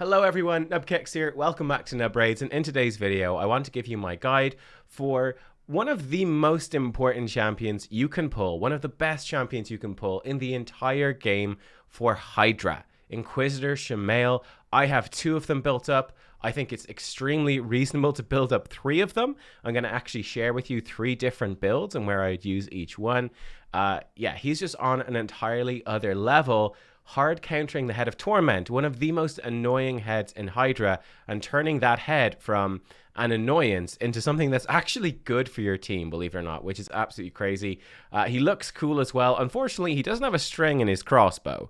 Hello everyone, nubkeks here. Welcome back to Nub Raids, and in today's video I want to give you my guide for one of the most important champions you can pull, one of the best champions you can pull in the entire game for Hydra, Inquisitor Shamael. I have two of them built up. I think it's extremely reasonable to build up three of them. I'm going to actually share with you three different builds and where I'd use each one. Yeah, he's just on an entirely other level, hard countering the Head of Torment, one of the most annoying heads in Hydra, and turning that head from an annoyance into something that's actually good for your team, believe it or not, which is absolutely crazy. He looks cool as well. Unfortunately, he doesn't have a string in his crossbow,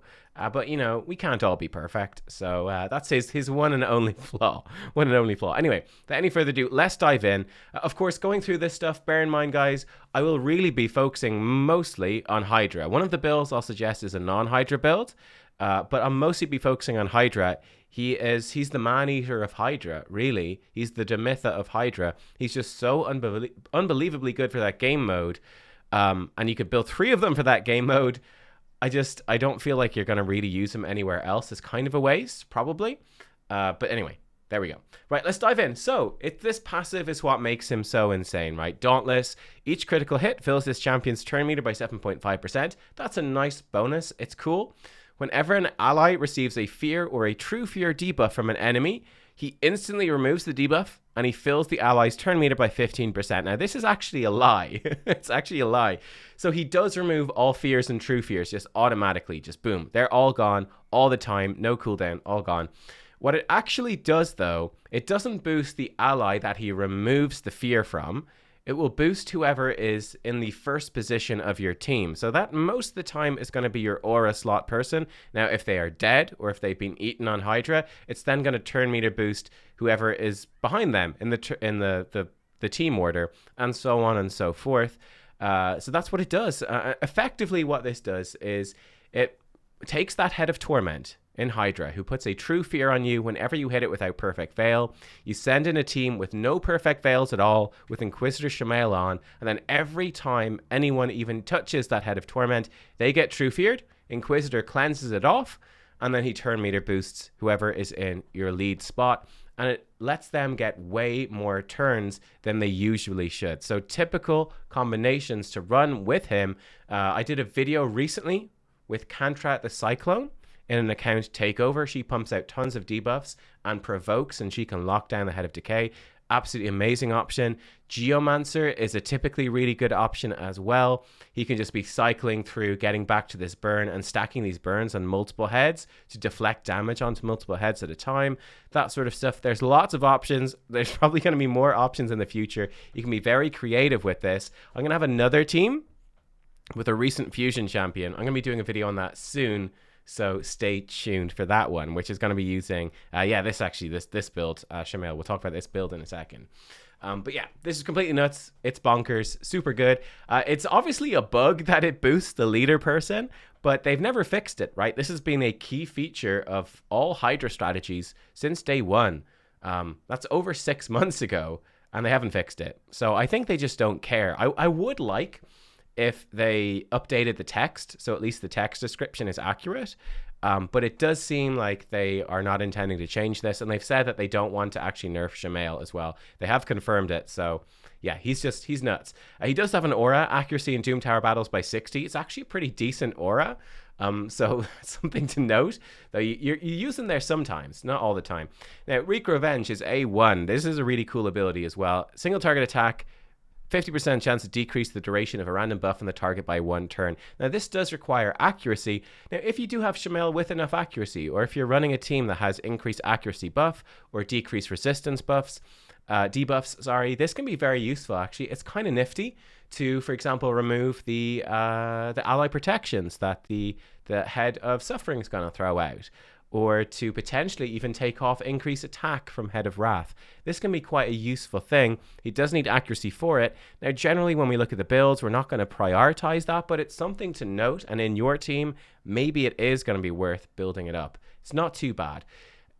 but you know, we can't all be perfect, so that's his one and only flaw. One and only flaw. Anyway, without any further ado, let's dive in. Of course, going through this stuff, bear in mind, guys, I will really be focusing mostly on Hydra. One of the builds I'll suggest is a non-Hydra build, but I'll mostly be focusing on Hydra. He's the man-eater of Hydra, really. He's the Demitha of Hydra. He's just so unbelievably good for that game mode, and you could build three of them for that game mode. I don't feel like you're going to really use him anywhere else. It's kind of a waste, probably. But anyway, there we go. Right, let's dive in. So, this passive is what makes him so insane, right? Dauntless. Each critical hit fills this champion's turn meter by 7.5%. That's a nice bonus. It's cool. Whenever an ally receives a fear or a true fear debuff from an enemy, he instantly removes the debuff and he fills the ally's turn meter by 15%. Now, this is actually a lie. It's actually a lie. So he does remove all fears and true fears just automatically. Just boom. They're all gone all the time. No cooldown. All gone. What it actually does, though, it doesn't boost the ally that he removes the fear from. It will boost whoever is in the first position of your team. So that most of the time is going to be your aura slot person. Now, if they are dead or if they've been eaten on Hydra, it's then going to turn meter boost whoever is behind them in the team order, and so on and so forth. So that's what it does. Effectively, what this does is it takes that Head of Torment in Hydra, who puts a true fear on you whenever you hit it without Perfect Veil. You send in a team with no Perfect Veils at all, with Inquisitor Shamael on, and then every time anyone even touches that Head of Torment, they get true feared. Inquisitor cleanses it off, and then he turn meter boosts whoever is in your lead spot, and it lets them get way more turns than they usually should. So typical combinations to run with him. I did a video recently with Kantrat the Cyclone in an account takeover. She pumps out tons of debuffs and provokes, and she can lock down the Head of Decay. Absolutely amazing option. Geomancer is a typically really good option as well. He can just be cycling through, getting back to this burn and stacking these burns on multiple heads to deflect damage onto multiple heads at a time. That sort of stuff. There's lots of options. There's probably going to be more options in the future. You can be very creative with this. I'm going to have another team with a recent fusion champion. I'm going to be doing a video on that soon, so stay tuned for that one, which is going to be using, this build, Shamael. We'll talk about this build in a second. But yeah, this is completely nuts. It's bonkers, super good. It's obviously a bug that it boosts the leader person, but they've never fixed it, right? This has been a key feature of all Hydra strategies since day one. That's over 6 months ago, and they haven't fixed it. So I think they just don't care. I would like if they updated the text, so at least the text description is accurate. But it does seem like they are not intending to change this, and they've said that they don't want to actually nerf Shamael as well. They have confirmed it, so yeah, he's nuts. He does have an aura, accuracy in Doom Tower battles by 60. It's actually a pretty decent aura, so something to note, though you use them there sometimes, not all the time. Now, Wreak Revenge is A1. This is a really cool ability as well. Single target attack, 50% chance to decrease the duration of a random buff on the target by 1 turn. Now, this does require accuracy. Now, if you do have Shamael with enough accuracy, or if you're running a team that has increased accuracy buff or decreased resistance buffs, debuffs, this can be very useful, actually. It's kind of nifty to, for example, remove the ally protections that the Head of Suffering is going to throw out, or to potentially even take off increased attack from Head of Wrath. This can be quite a useful thing. He does need accuracy for it. Now, generally, when we look at the builds, we're not going to prioritize that, but it's something to note, and in your team, maybe it is going to be worth building it up. It's not too bad.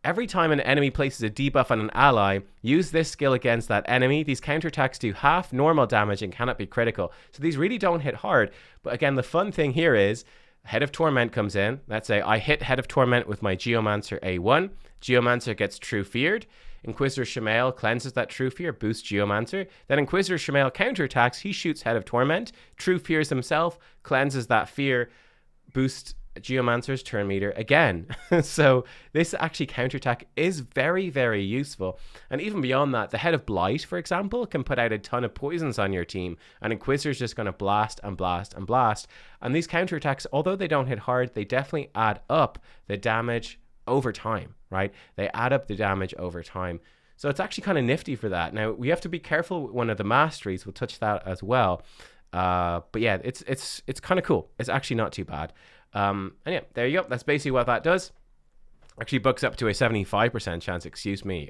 Every time an enemy places a debuff on an ally, use this skill against that enemy. These counterattacks do half normal damage and cannot be critical. So these really don't hit hard. But again, the fun thing here is Head of Torment comes in. Let's say I hit Head of Torment with my Geomancer A1. Geomancer gets True Feared. Inquisitor Shamael cleanses that True Fear, boosts Geomancer. Then Inquisitor Shamael counterattacks. He shoots Head of Torment. True Fears himself, cleanses that fear, boosts Geomancer's turn meter again. So this actually counterattack is very, very useful. And even beyond that, the Head of Blight, for example, can put out a ton of poisons on your team, and Inquisitor's just going to blast and blast and blast. And these counterattacks, although they don't hit hard, they definitely add up the damage over time, right? They add up the damage over time. So it's actually kind of nifty for that. Now, we have to be careful with one of the Masteries. We'll touch that as well. But yeah, it's kind of cool. It's actually not too bad. And yeah, there you go. That's basically what that does. Actually books up to a 75% chance,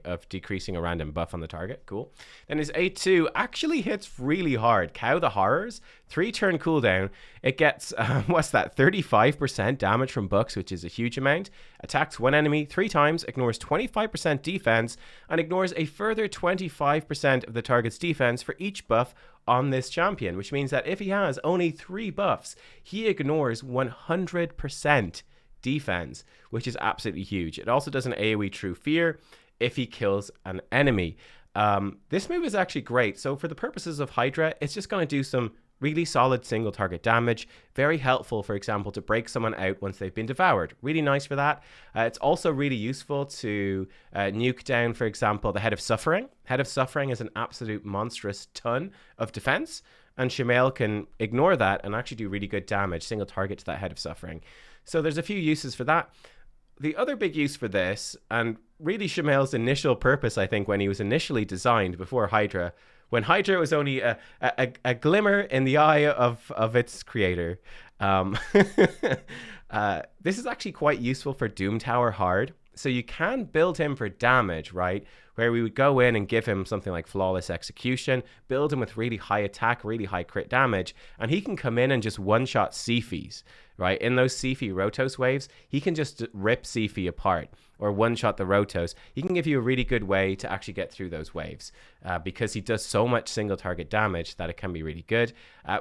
of decreasing a random buff on the target. Cool. Then his A2 actually hits really hard. Cow the Horrors, 3-turn cooldown. It gets, 35% damage from Books, which is a huge amount. Attacks one enemy 3 times, ignores 25% defense, and ignores a further 25% of the target's defense for each buff on this champion, which means that if he has only 3 buffs, he ignores 100% defense, which is absolutely huge. It also does an AoE True Fear if he kills an enemy. This move is actually great. So for the purposes of Hydra, it's just going to do some really solid single target damage. Very helpful, for example, to break someone out once they've been devoured. Really nice for that. It's also really useful to nuke down, for example, the Head of Suffering. Head of Suffering is an absolute monstrous ton of defense, and Shamael can ignore that and actually do really good damage, single target to that Head of Suffering. So there's a few uses for that. The other big use for this, and really Shamael's initial purpose, I think, when he was initially designed before Hydra, when Hydra was only a glimmer in the eye of its creator. This is actually quite useful for Doom Tower Hard. So you can build him for damage, right? Where we would go in and give him something like Flawless Execution, build him with really high attack, really high crit damage, and he can come in and just one-shot Siphi's, right? In those Siphi Rotos waves, he can just rip Siphi apart or one-shot the Rotos. He can give you a really good way to actually get through those waves because he does so much single-target damage that it can be really good.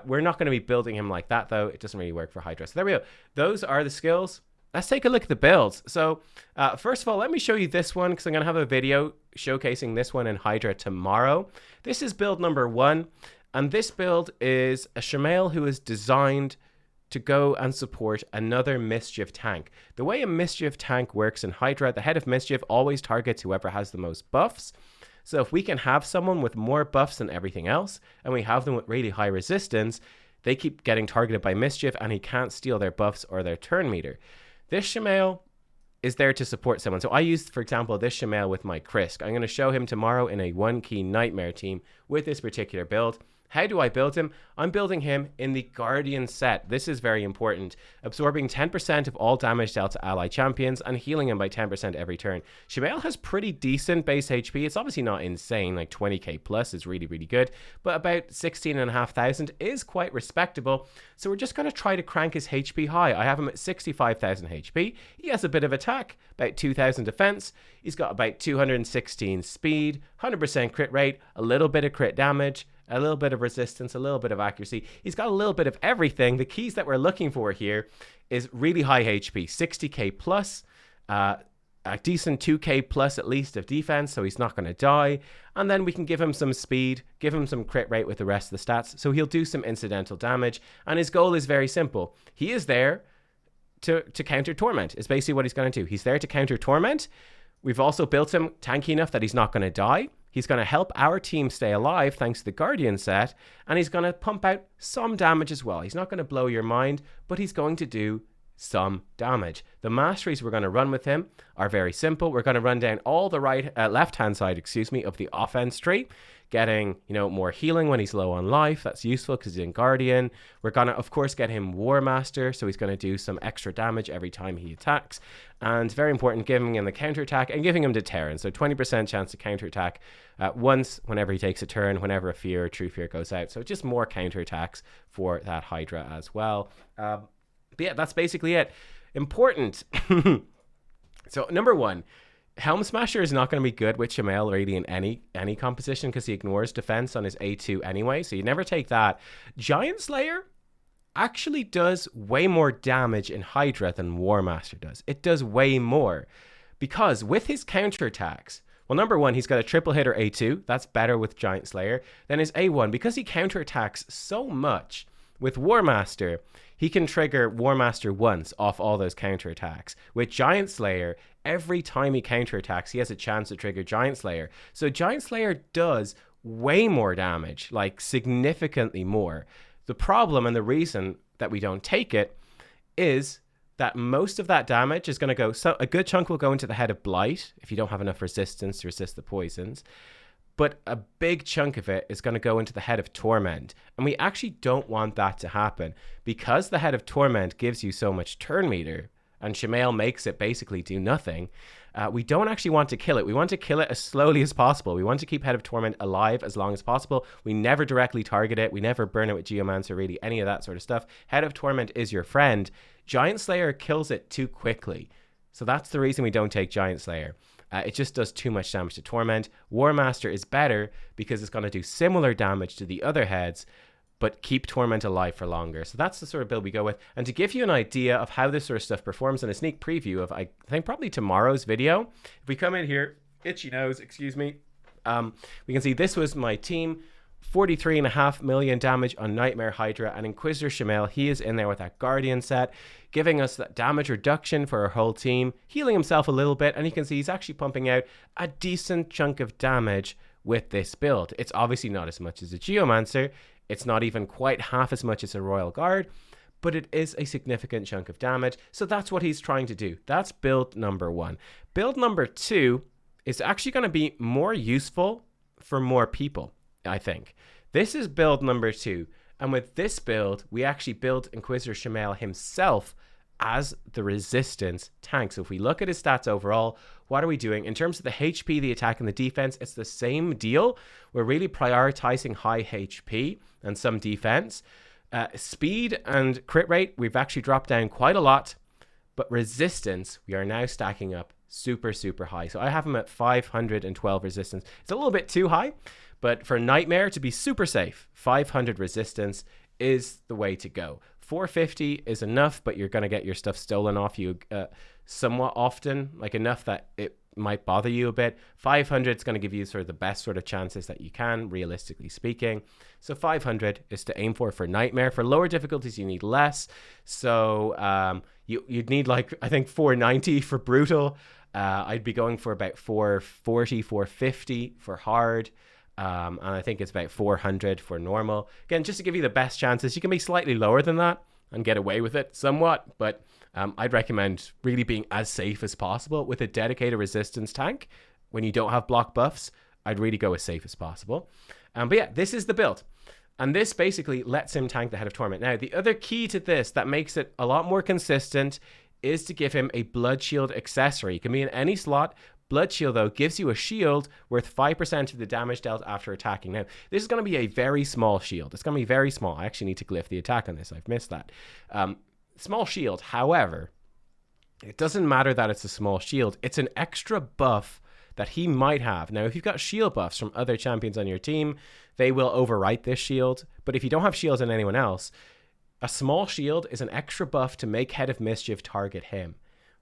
We're not going to be building him like that, though. It doesn't really work for Hydra. So there we go. Those are the skills. Let's take a look at the builds. So first of all, let me show you this one because I'm going to have a video showcasing this one in Hydra tomorrow. This is build number 1. And this build is a Shamael who is designed to go and support another Mischief tank. The way a Mischief tank works in Hydra, the Head of Mischief always targets whoever has the most buffs. So if we can have someone with more buffs than everything else, and we have them with really high resistance, they keep getting targeted by Mischief and he can't steal their buffs or their turn meter. This Shamael is there to support someone. So I used, for example, this Shamael with my Krisk. I'm going to show him tomorrow in a 1-key Nightmare team with this particular build. How do I build him? I'm building him in the Guardian set. This is very important. Absorbing 10% of all damage dealt to ally champions and healing him by 10% every turn. Shamael has pretty decent base HP. It's obviously not insane, like 20k plus is really, really good, but about 16,500 is quite respectable. So we're just going to try to crank his HP high. I have him at 65,000 HP. He has a bit of attack, about 2,000 defense. He's got about 216 speed, 100% crit rate, a little bit of crit damage, a little bit of resistance, a little bit of accuracy. He's got a little bit of everything. The keys that we're looking for here is really high HP, 60k plus, a decent 2k plus at least of defense, so he's not going to die. And then we can give him some speed, give him some crit rate with the rest of the stats, so he'll do some incidental damage. And his goal is very simple. He is there to counter Torment, is basically what he's going to do. He's there to counter Torment. We've also built him tanky enough that he's not going to die. He's going to help our team stay alive thanks to the Guardian set, and he's going to pump out some damage as well. He's not going to blow your mind, but he's going to do some damage. The Masteries we're going to run with him are very simple. We're going to run down all the left-hand side, of the offense tree, getting, more healing when he's low on life. That's useful because he's in Guardian. We're going to, of course, get him War Master, so he's going to do some extra damage every time he attacks. And very important, giving him the counterattack and giving him Deterrence. So 20% chance to counterattack once whenever he takes a turn, whenever a fear or true fear goes out. So just more counterattacks for that Hydra as well. But yeah, that's basically it. Important. So number 1, Helm Smasher is not going to be good with Shamael really in any composition because he ignores defense on his A2 anyway, so you never take that. Giant Slayer actually does way more damage in Hydra than War Master does. It does way more because with his counterattacks, well, number one, he's got a triple hitter A2. That's better with Giant Slayer. Then his A1, because he counterattacks so much with War Master, he can trigger War Master once off all those counterattacks. With Giant Slayer, every time he counterattacks, he has a chance to trigger Giant Slayer. So Giant Slayer does way more damage, like significantly more. The problem and the reason that we don't take it is that most of that damage is going to go, so a good chunk will go into the Head of Blight if you don't have enough resistance to resist the poisons, but a big chunk of it is going to go into the Head of Torment, and we actually don't want that to happen because the Head of Torment gives you so much turn meter and Shamael makes it basically do nothing. We don't actually want to kill it. We want to kill it as slowly as possible. We want to keep Head of Torment alive as long as possible. We never directly target it. We never burn it with Geomancer, really, any of that sort of stuff. Head of Torment is your friend. Giant Slayer kills it too quickly. So that's the reason we don't take Giant Slayer. It just does too much damage to Torment. War Master is better because it's going to do similar damage to the other heads, but keep Torment alive for longer. So that's the sort of build we go with. And to give you an idea of how this sort of stuff performs and a sneak preview of, I think, probably tomorrow's video, if we come in here, itchy nose, excuse me, we can see this was my team. 43.5 million damage on Nightmare Hydra, and Inquisitor Shamael, he is in there with that Guardian set, giving us that damage reduction for our whole team, healing himself a little bit, and you can see he's actually pumping out a decent chunk of damage with this build. It's obviously not as much as a Geomancer, it's not even quite half as much as a Royal Guard, but it is a significant chunk of damage, so that's what he's trying to do. That's build number one. Build number two is actually going to be more useful for more people, I think. This is build number two, and with this build, we actually build Inquisitor Shamael himself as the resistance tank. So if we look at his stats overall, what are we doing? In terms of the HP, the attack, and the defense, it's the same deal. We're really prioritizing high HP and some defense. Speed and crit rate, we've actually dropped down quite a lot, but resistance, we are now stacking up super, super high. So I have him at 512 resistance. It's a little bit too high, but for Nightmare to be super safe, 500 resistance is the way to go. 450 is enough, but you're going to get your stuff stolen off you somewhat often, like enough that it might bother you a bit. 500 is going to give you sort of the best sort of chances that you can, realistically speaking. So 500 is to aim for Nightmare. For lower difficulties, you need less. So you'd need, like, I think 490 for Brutal. I'd be going for about 440, 450 for Hard. And I think it's about 400 for normal. Again, just to give you the best chances, you can be slightly lower than that and get away with it somewhat, but I'd recommend really being as safe as possible with a dedicated resistance tank. When you don't have block buffs, I'd really go as safe as possible. But yeah, this is the build. And this basically lets him tank the Head of Torment. Now, the other key to this that makes it a lot more consistent is to give him a Blood Shield accessory. It can be in any slot. Blood Shield, though, gives you a shield worth 5% of the damage dealt after attacking. Now, this is going to be a very small shield. It's going to be very small. I actually need to glyph the attack on this. I've missed that. Small shield. However, it doesn't matter that it's a small shield. It's an extra buff that he might have. Now, if you've got shield buffs from other champions on your team, they will overwrite this shield. But if you don't have shields on anyone else, a small shield is an extra buff to make Head of Mischief target him.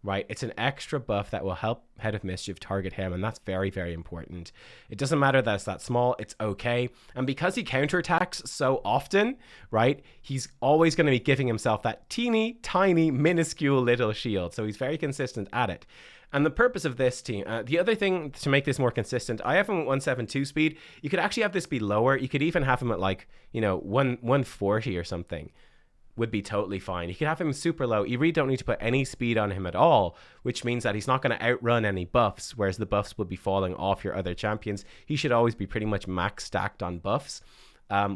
Right? It's an extra buff that will help Head of Mischief target him, and that's very, very important. It doesn't matter that it's that small, it's okay. And because he counterattacks so often, right, he's always going to be giving himself that teeny, tiny, minuscule little shield. So he's very consistent at it. And the purpose of this team, the other thing to make this more consistent, I have him at 172 speed. You could actually have this be lower. You could even have him at, like, 140 or something. Would be totally fine. You could have him super low. You really don't need to put any speed on him at all, which means that he's not going to outrun any buffs, whereas the buffs would be falling off your other champions. He should always be pretty much max stacked on buffs,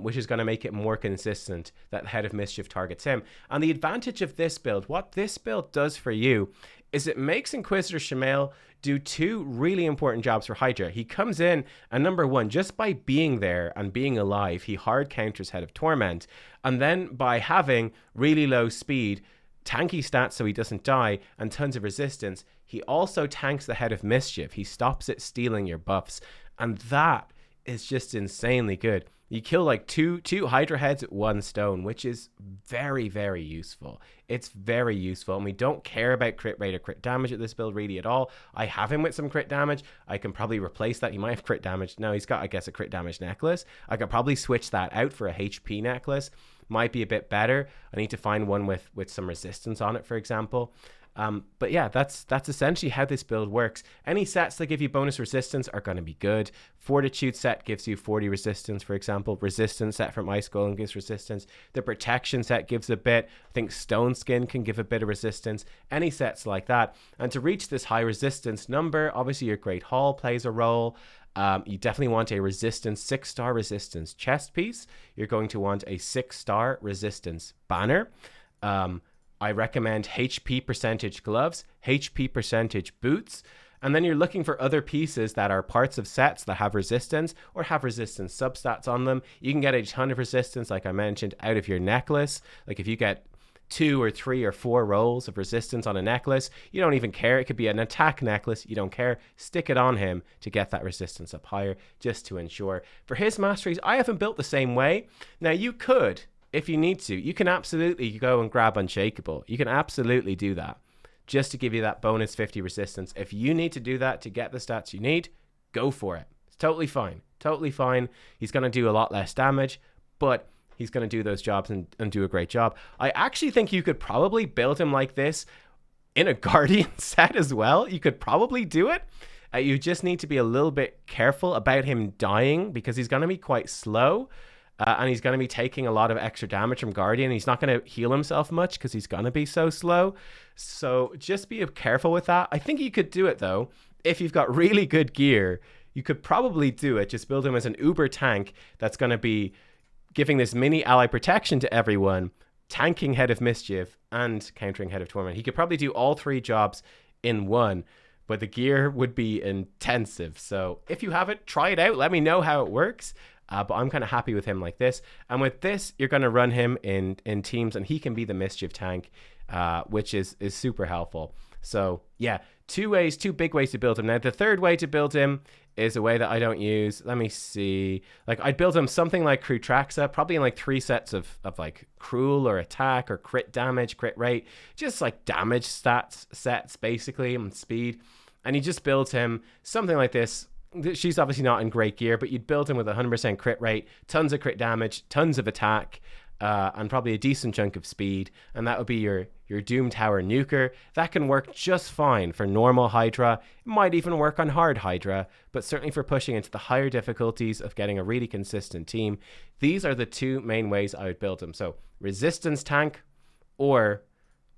which is going to make it more consistent that Head of Mischief targets him. And the advantage of this build, what this build does for you, is it makes Inquisitor Shamael do two really important jobs for Hydra. He comes in, and number one, just by being there and being alive, he hard counters Head of Torment. And then by having really low speed, tanky stats so he doesn't die, and tons of resistance, he also tanks the Head of Mischief. He stops it stealing your buffs. And that is just insanely good. You kill like two Hydra heads at one stone, which is very, very useful. It's very useful, and we don't care about crit rate or crit damage at this build really at all. I have him with some crit damage. I can probably replace that. He might have crit damage. No, he's got, I guess, a crit damage necklace. I could probably switch that out for a HP necklace. Might be a bit better. I need to find one with some resistance on it, for example. But yeah, that's essentially how this build works. Any sets that give you bonus resistance are going to be good. Fortitude set gives you 40 resistance, for example. Resistance set from Ice Golem gives resistance. The protection set gives a bit. I think Stone Skin can give a bit of resistance. Any sets like that. And to reach this high resistance number, obviously your Great Hall plays a role. You definitely want a resistance, 6-star resistance chest piece. You're going to want a 6-star resistance banner. I recommend HP percentage gloves, HP percentage boots, and then you're looking for other pieces that are parts of sets that have resistance or have resistance substats on them. You can get a ton of resistance, like I mentioned, out of your necklace. Like if you get 2 or 3 or 4 rolls of resistance on a necklace, you don't even care. It could be an attack necklace. You don't care. Stick it on him to get that resistance up higher, just to ensure. For his masteries, I haven't built the same way. Now you could, if you need to, you can absolutely go and grab Unshakable. You can absolutely do that just to give you that bonus 50 resistance. If you need to do that to get the stats you need, go for it. It's totally fine. Totally fine. He's going to do a lot less damage, but he's going to do those jobs and do a great job. I actually think you could probably build him like this in a Guardian set as well. You could probably do it. You just need to be a little bit careful about him dying because he's going to be quite slow. And he's going to be taking a lot of extra damage from Guardian. He's not going to heal himself much because he's going to be so slow. So just be careful with that. I think you could do it, though. If you've got really good gear, you could probably do it. Just build him as an uber tank that's going to be giving this mini ally protection to everyone, tanking Head of Mischief, and countering Head of Torment. He could probably do all 3 jobs in one, but the gear would be intensive. So if you have it, try it out. Let me know how it works. But I'm kind of happy with him like this. And with this, you're going to run him in teams, and he can be the Mischief tank, which is super helpful. So yeah, 2 big ways to build him. Now, the third way to build him is a way that I don't use. Let me see. Like, I'd build him something like Crutraxa, probably in like 3 sets of like Cruel or Attack or Crit Damage, Crit Rate. Just like damage stats sets, basically, and speed. And you just build him something like this. She's obviously not in great gear, but you'd build him with 100% crit rate, tons of crit damage, tons of attack, and probably a decent chunk of speed. And that would be your Doom Tower nuker. That can work just fine for normal Hydra. It might even work on hard Hydra, but certainly for pushing into the higher difficulties of getting a really consistent team. These are the 2 main ways I would build him. So resistance tank or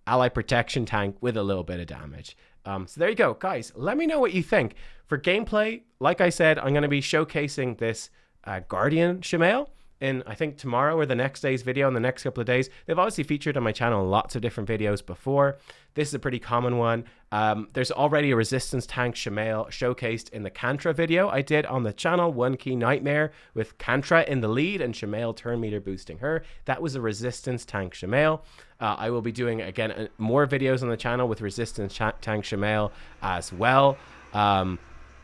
ally protection tank with a little bit of damage. So there you go, guys. Let me know what you think. For gameplay, like I said, I'm going to be showcasing this Guardian Shamael in, I think, tomorrow or the next day's video in the next couple of days. They've obviously featured on my channel in lots of different videos before. This is a pretty common one. There's already a resistance tank Shamael showcased in the Kantra video I did on the channel, One Key Nightmare, with Kantra in the lead and Shamael turn meter boosting her. That was a resistance tank Shamael. I will be doing, again, more videos on the channel with resistance tank Shamael as well.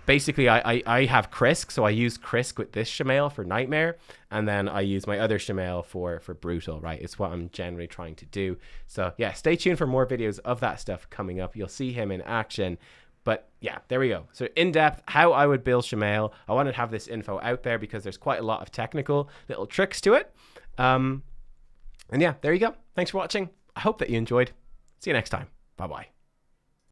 Basically, I have Krisk, so I use Krisk with this Shamael for Nightmare, and then I use my other Shamael for Brutal, right? It's what I'm generally trying to do. So yeah, stay tuned for more videos of that stuff coming up. You'll see him in action. But yeah, there we go. So in depth, how I would build Shamael. I wanted to have this info out there because there's quite a lot of technical little tricks to it. And yeah, there you go. Thanks for watching. I hope that you enjoyed. See you next time. Bye-bye.